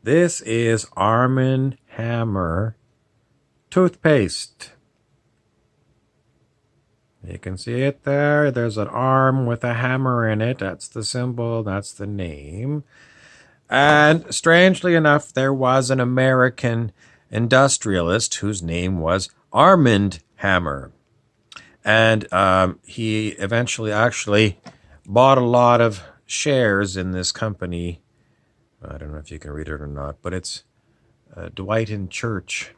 This is Arm & Hammer toothpaste. You can see it there. There's an arm with a hammer in it. That's the symbol. That's the name. And strangely enough, there was an American industrialist whose name was Armand Hammer. And he eventually actually bought a lot of shares in this company. I don't know if you can read it or not, but it's Dwight and Church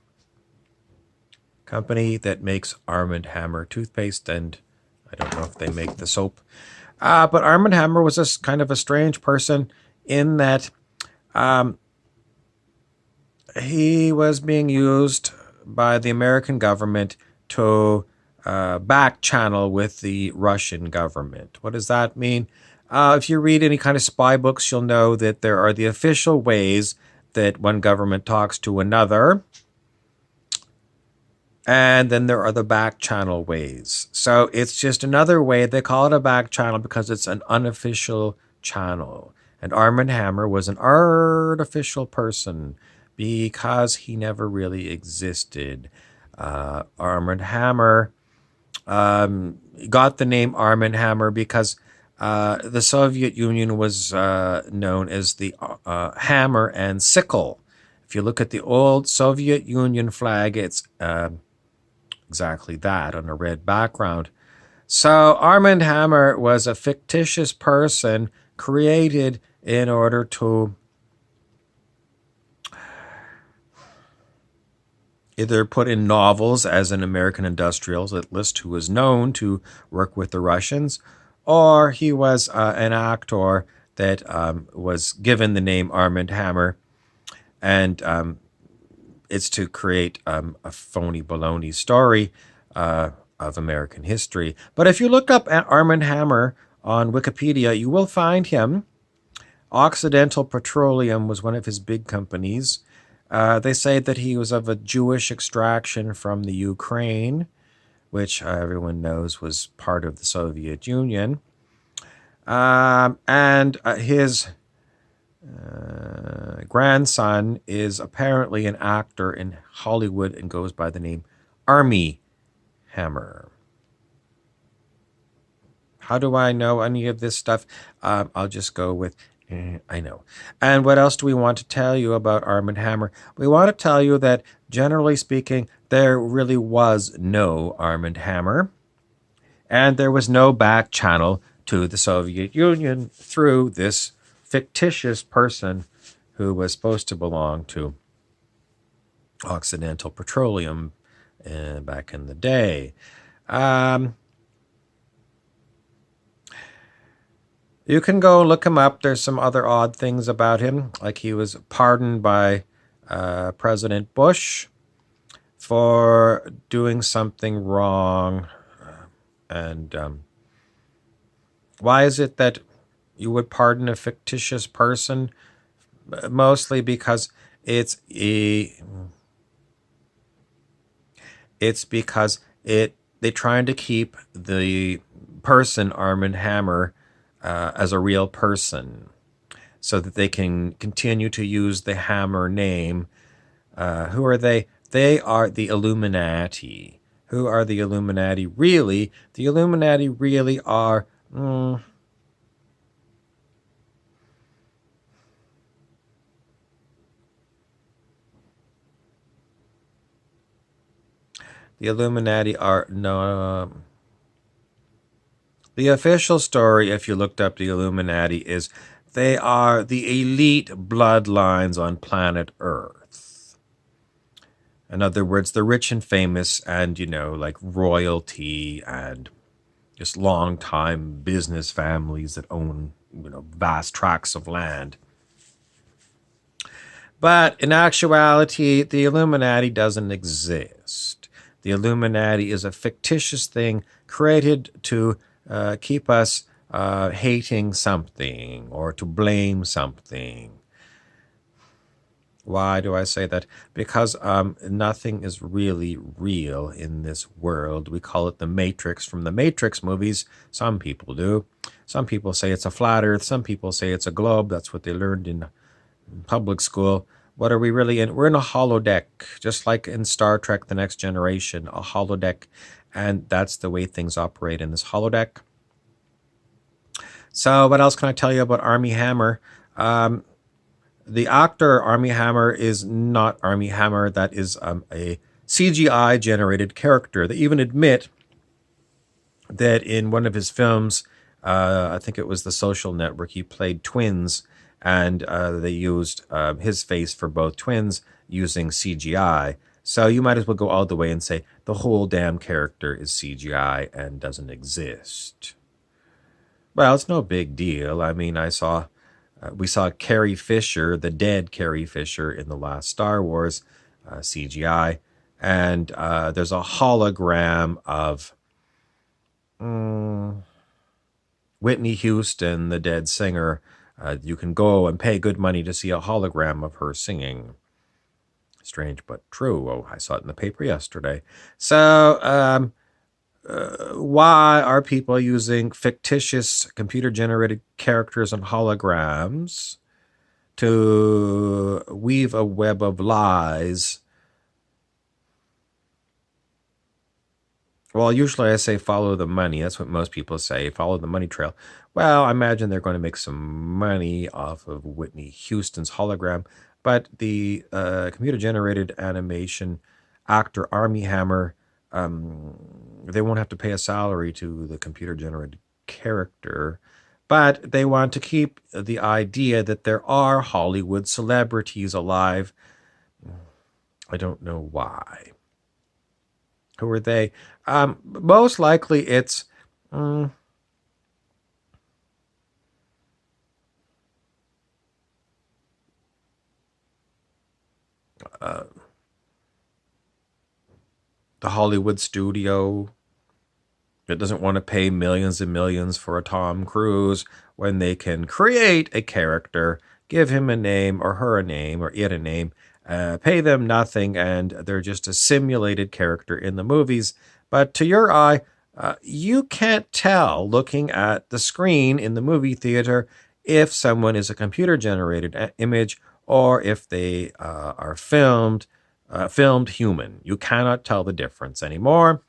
company that makes Arm & Hammer toothpaste, and I don't know if they make the soap. But Arm & Hammer was a kind of a strange person in that he was being used by the American government to back channel with the Russian government. What does that mean? If you read any kind of spy books, you'll know that there are the official ways that one government talks to another, and then there are the back channel ways. So it's just another way. They call it a back channel because it's an unofficial channel. And Arm & Hammer was an artificial person because he never really existed. Arm & Hammer got the name Arm & Hammer because the Soviet Union was known as the hammer and sickle. If you look at the old Soviet Union flag, it's exactly that on a red background. So Arm & Hammer was a fictitious person created in order to either put in novels as an American industrialist who was known to work with the Russians, or he was an actor that was given the name Arm & Hammer, and it's to create a phony baloney story of American history. But if you look up Arm & Hammer on Wikipedia, you will find him. Occidental Petroleum was one of his big companies. They say that he was of a Jewish extraction from the Ukraine, which everyone knows was part of the Soviet Union. And his grandson is apparently an actor in Hollywood and goes by the name Armie Hammer. How do I know any of this stuff? I'll just go with I know. And what else do we want to tell you about Arm & Hammer? We want to tell you that, generally speaking, there really was no Arm & Hammer, and there was no back channel to the Soviet Union through this fictitious person who was supposed to belong to Occidental Petroleum back in the day. You can go look him up. There's some other odd things about him, like he was pardoned by President Bush for doing something wrong. And why is it that you would pardon a fictitious person? Mostly because they're trying to keep the person Arm & Hammer as a real person, so that they can continue to use the Hammer name. Who are they? They are the Illuminati. Who are the Illuminati really? The Illuminati really are the Illuminati are no. The official story, if you looked up the Illuminati, is they are the elite bloodlines on planet Earth. In other words, the rich and famous and, like royalty and just long-time business families that own, vast tracts of land. But in actuality, the Illuminati doesn't exist. The Illuminati is a fictitious thing created to keep us hating something or to blame something. Why do I say that? Because nothing is really real in this world. We call it the Matrix from the Matrix movies. Some people do. Some people say it's a flat earth. Some people say it's a globe. That's what they learned in public school. What are we really in? We're in a holodeck, just like in Star Trek The Next Generation, a holodeck. And that's the way things operate in this holodeck. So, what else can I tell you about Army Hammer? The actor Army Hammer is not Army Hammer. That is a CGI generated character. They even admit that in one of his films, I think it was The Social Network, he played twins, and they used his face for both twins using CGI. So you might as well go all the way and say the whole damn character is CGI and doesn't exist. Well, it's no big deal. I mean, we saw Carrie Fisher, the dead Carrie Fisher, in the last Star Wars CGI, and there's a hologram of Whitney Houston, the dead singer. You can go and pay good money to see a hologram of her singing. Strange but true. Oh, I saw it in the paper yesterday. So, why are people using fictitious computer-generated characters and holograms to weave a web of lies? Well, usually I say follow the money. That's what most people say, follow the money trail. Well, I imagine they're going to make some money off of Whitney Houston's hologram, but the computer-generated animation actor Army Hammer, they won't have to pay a salary to the computer-generated character, but they want to keep the idea that there are Hollywood celebrities alive. I don't know why. Who are they? Most likely it's the Hollywood studio that doesn't want to pay millions and millions for a Tom Cruise when they can create a character, give him a name or her a name or it a name, pay them nothing, and they're just a simulated character in the movies. But to your eye, you can't tell looking at the screen in the movie theater if someone is a computer-generated image or if they are filmed human. You cannot tell the difference anymore.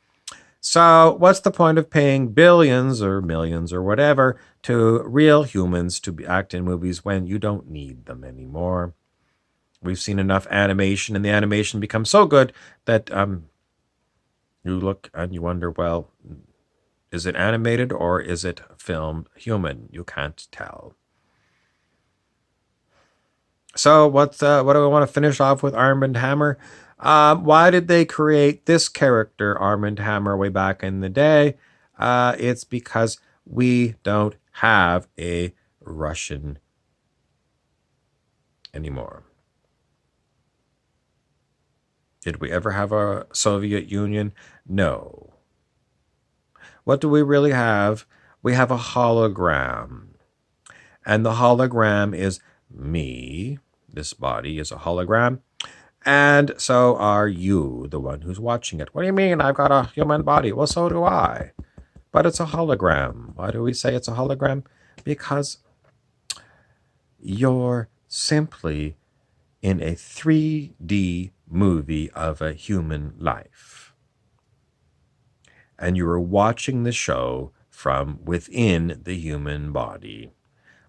So what's the point of paying billions or millions or whatever to real humans to act in movies when you don't need them anymore? We've seen enough animation, and the animation becomes so good that you look and you wonder, well, is it animated or is it filmed human? You can't tell. So what do I want to finish off with Armand Hammer? Why did they create this character, Armand Hammer, way back in the day? It's because we don't have a Russian anymore. Did we ever have a Soviet Union? No. What do we really have? We have a hologram. And the hologram is me. This body is a hologram. And so are you, the one who's watching it. What do you mean? I've got a human body. Well, so do I. But it's a hologram. Why do we say it's a hologram? Because you're simply in a 3D movie of a human life. And you are watching the show from within the human body.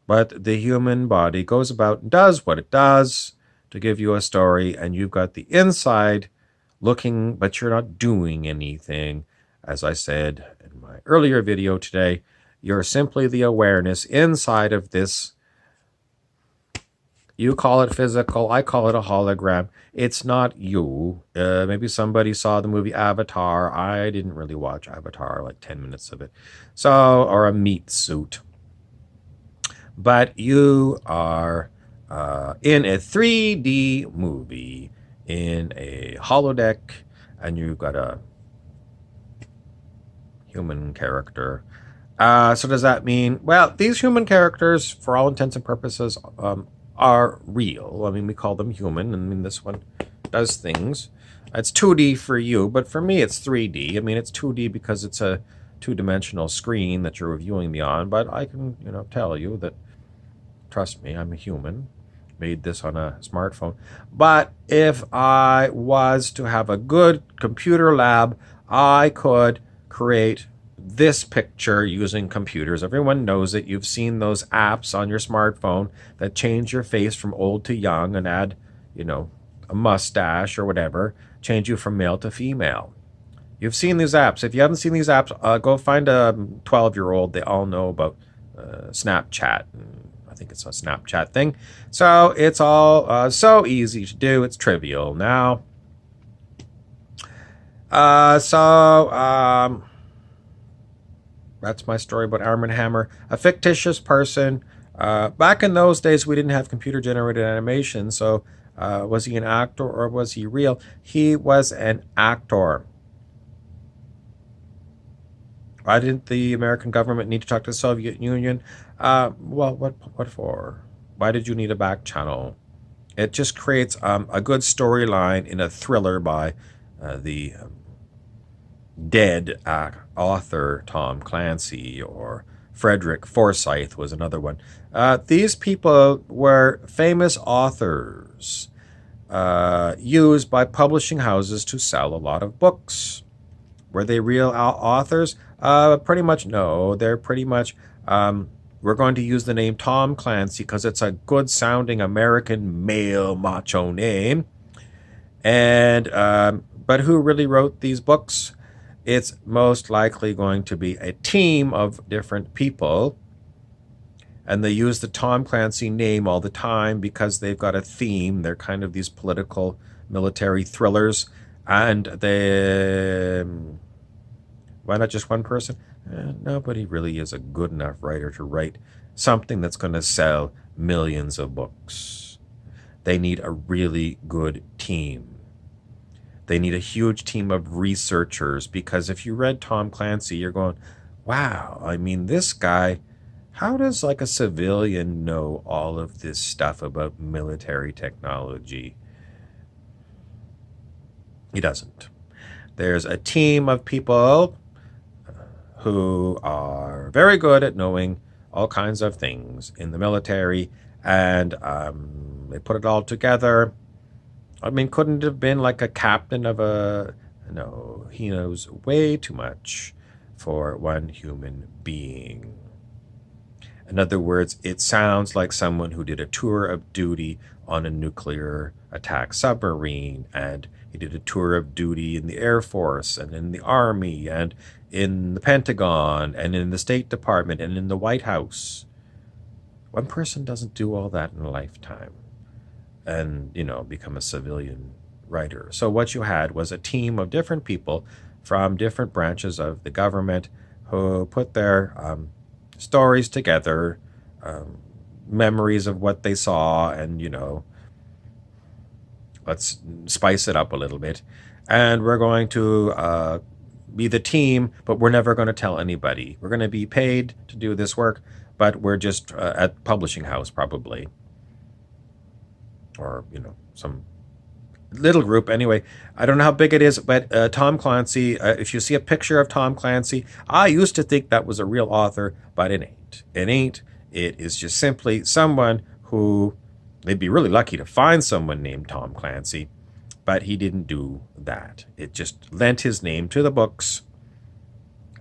But the human body goes about and does what it does to give you a story, and you've got the inside looking, but you're not doing anything. As I said in my earlier video today, you're simply the awareness inside of this. You call it physical, I call it a hologram. It's not you. Maybe somebody saw the movie Avatar. I didn't really watch Avatar, like 10 minutes of it. Or a meat suit. But you are in a 3D movie, in a holodeck, and you've got a human character. So does that mean, well, these human characters, for all intents and purposes, are real. I mean, we call them human. I mean, this one does things. It's 2D for you, but for me, it's 3D. I mean, it's 2D because it's a two-dimensional screen that you're reviewing me on, but I can, tell you that, trust me, I'm a human. made this on a smartphone. But if I was to have a good computer lab, I could create this picture using computers. Everyone knows it. You've seen those apps on your smartphone that change your face from old to young and add, you know, a mustache or whatever, change you from male to female. You've seen these apps. If you haven't seen these apps, go find a 12-year-old. They all know about Snapchat. I think it's a Snapchat thing. So it's all so easy to do. It's trivial now. That's my story about Arm & Hammer. A fictitious person. Back in those days, we didn't have computer-generated animation, so was he an actor or was he real? He was an actor. Why didn't the American government need to talk to the Soviet Union? Well, what for? Why did you need a back channel? It just creates a good storyline in a thriller by the dead author Tom Clancy, or Frederick Forsyth was another one. These people were famous authors used by publishing houses to sell a lot of books. Were they real authors? Pretty much no. They're pretty much, we're going to use the name Tom Clancy because it's a good sounding American male macho name. And, but who really wrote these books? It's most likely going to be a team of different people. And they use the Tom Clancy name all the time because they've got a theme. They're kind of these political military thrillers. And they, why not just one person? Nobody really is a good enough writer to write something that's going to sell millions of books. They need a really good team. They need a huge team of researchers, because if you read Tom Clancy, you're going, wow, I mean, this guy, how does like a civilian know all of this stuff about military technology? He doesn't. There's a team of people who are very good at knowing all kinds of things in the military, and they put it all together. I mean, couldn't it have been like a captain of a... No, he knows way too much for one human being. In other words, it sounds like someone who did a tour of duty on a nuclear attack submarine, and he did a tour of duty in the Air Force and in the Army and in the Pentagon and in the State Department and in the White House. One person doesn't do all that in a lifetime and, become a civilian writer. So what you had was a team of different people from different branches of the government who put their stories together, memories of what they saw, and, let's spice it up a little bit. And we're going to be the team, but we're never going to tell anybody. We're going to be paid to do this work, but we're just at publishing house probably. Or, some little group. Anyway, I don't know how big it is, but Tom Clancy, if you see a picture of Tom Clancy, I used to think that was a real author, but it ain't. It ain't. It is just simply someone who, they'd be really lucky to find someone named Tom Clancy, but he didn't do that. It just lent his name to the books.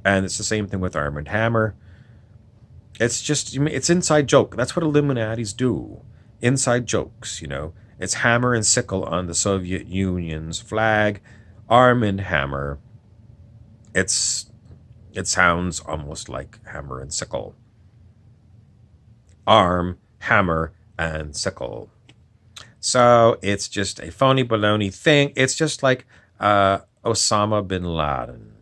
And it's the same thing with Arm & Hammer. It's just, it's inside joke. That's what Illuminatis do. Inside jokes, It's hammer and sickle on the Soviet Union's flag. Arm and hammer. It sounds almost like hammer and sickle. Arm, hammer, and sickle. So it's just a phony baloney thing. It's just like Osama bin Laden.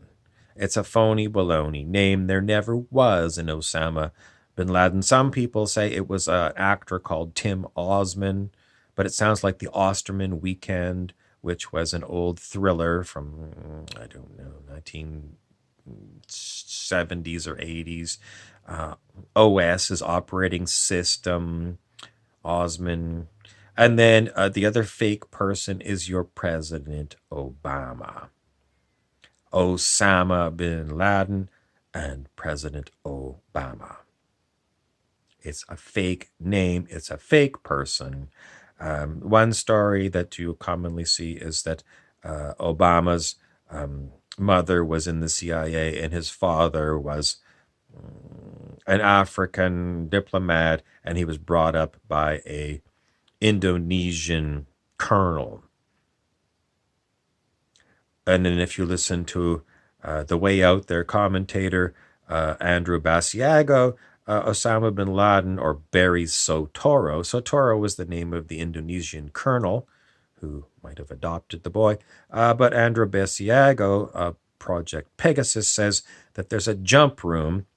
It's a phony baloney name. There never was an Osama bin Laden. Some people say it was an actor called Tim Osman, but it sounds like the Osterman Weekend, which was an old thriller from, I don't know, 1970s or 80s. OS is operating system, Osman. And then the other fake person is your President Obama. Osama bin Laden and President Obama. It's a fake name. It's a fake person. One story that you commonly see is that Obama's mother was in the CIA and his father was an African diplomat, and he was brought up by a Indonesian colonel. And then if you listen to the Way Out There commentator, Andrew Basiago, Osama bin Laden, or Barry Sotoro. Sotoro was the name of the Indonesian colonel who might have adopted the boy. But Andrew Basiago, Project Pegasus, says that there's a jump room.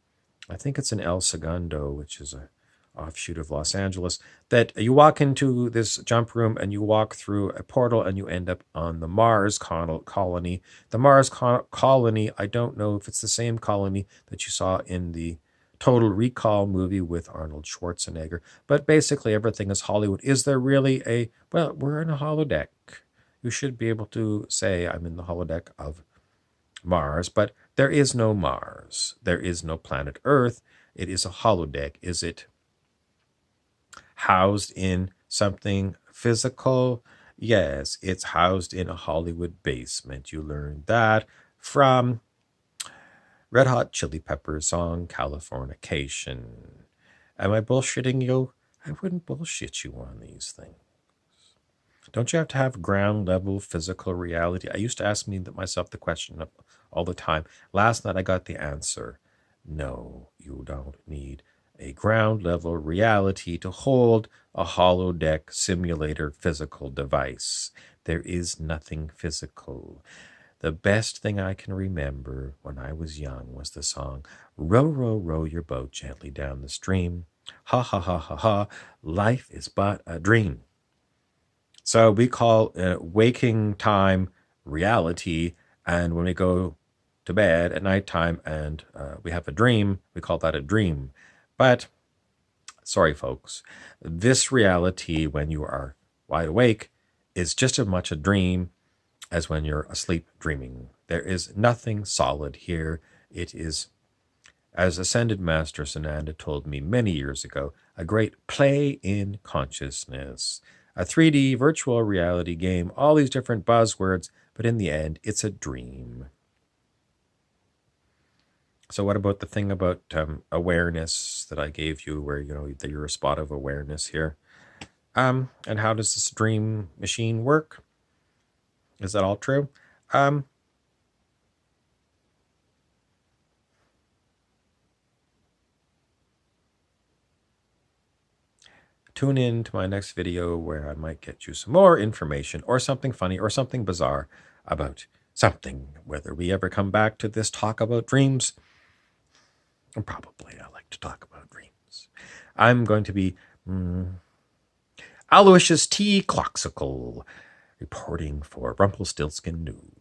I think it's in El Segundo, which is a offshoot of Los Angeles, that you walk into this jump room and you walk through a portal and you end up on the Mars colony. The Mars colony, I don't know if it's the same colony that you saw in the Total Recall movie with Arnold Schwarzenegger, but basically everything is Hollywood. Is there really well, we're in a holodeck. You should be able to say I'm in the holodeck of Mars, but there is no Mars. There is no planet Earth. It is a holodeck. Is it housed in something physical? Yes, it's housed in a Hollywood basement. You learned that from Red Hot Chili Peppers song Californication. Am I bullshitting you? I wouldn't bullshit you on these things. Don't you have to have ground level physical reality? I used to ask myself the question all the time. Last night I got the answer. No, you don't need a ground level reality to hold a holodeck simulator physical device. There is nothing physical. The best thing I can remember when I was young was the song, Row, row, row your boat gently down the stream. Ha, ha, ha, ha, ha, life is but a dream. So we call waking time reality, and when we go to bed at nighttime and we have a dream, we call that a dream. But, sorry folks, this reality when you are wide awake is just as much a dream as when you're asleep dreaming. There is nothing solid here. It is, as Ascended Master Sananda told me many years ago, a great play in consciousness. A 3D virtual reality game, all these different buzzwords, but in the end, it's a dream. So what about the thing about awareness that I gave you, where that you're a spot of awareness here? And how does this dream machine work? Is that all true? Tune in to my next video where I might get you some more information or something funny or something bizarre about something. Whether we ever come back to this talk about dreams, probably I like to talk about dreams. I'm going to be Aloysius T. Cloxicle, reporting for Rumpelstiltskin News.